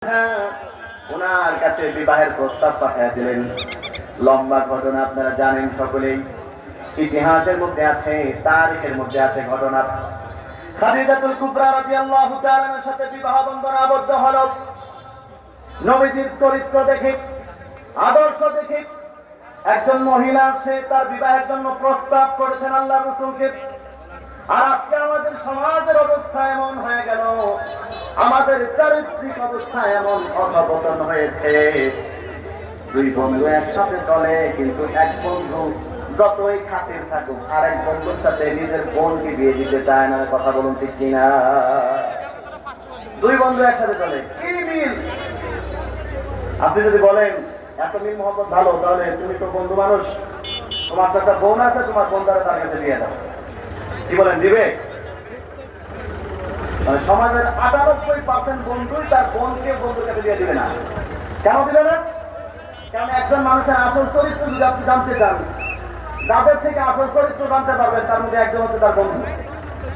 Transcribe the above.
হ্যাঁ, ওনার কাছে বিবাহের প্রস্তাব পাঠিয়ে দিলেন। লম্বা ঘটনা আপনারা জানেন সকলেই, ইতিহাসের মধ্যে আছে, তারিখের মধ্যে আছে ঘটনা। খাদিজাতুল কুবরা রাদিয়াল্লাহু তাআলার সাথে বিবাহ বন্ধনে আবদ্ধ হলো। নবীজির চরিত্র দেখে, আদর্শ দেখে একজন মহিলা সে তার বিবাহের জন্য প্রস্তাব করেছেন আল্লাহর রাসূলকে। আর আজকে আমাদের সমাজের অবস্থা এমন হয়ে গেল, আমাদের চারিত্রিক অবস্থা এমন অধঃপতন হয়েছে। দুই বন্ধু একসাথে চলে, কিন্তু এক বন্ধু যতই খাতির থাকুক আর এক বন্ধুর সাথে নিজের বোনকে বিয়ে দিতে চায় না। কথা বলুন ঠিক কিনা? দুই বন্ধু একসাথে চলে, কি মিল! আপনি যদি বলেন এত মিল মহব্বত ভালো, তাহলে তুমি তো বন্ধু মানুষ, তোমার তো একটা বোন আছে, তোমার বোন দ্বারা তার কাছে দিয়ে দাও। কি বলেন, দিবে? সমাজের 98% বন্ধুই তার বোনকে বন্ধুর কাছে দিয়ে দিবে না। কেন দিবে না? কারণ একজন মানুষের আসল চরিত্র যদি আপনি জানতে চান, যাদের থেকে আসল চরিত্র জানতে পারবেন তার মধ্যে একজন হচ্ছে তার বন্ধু।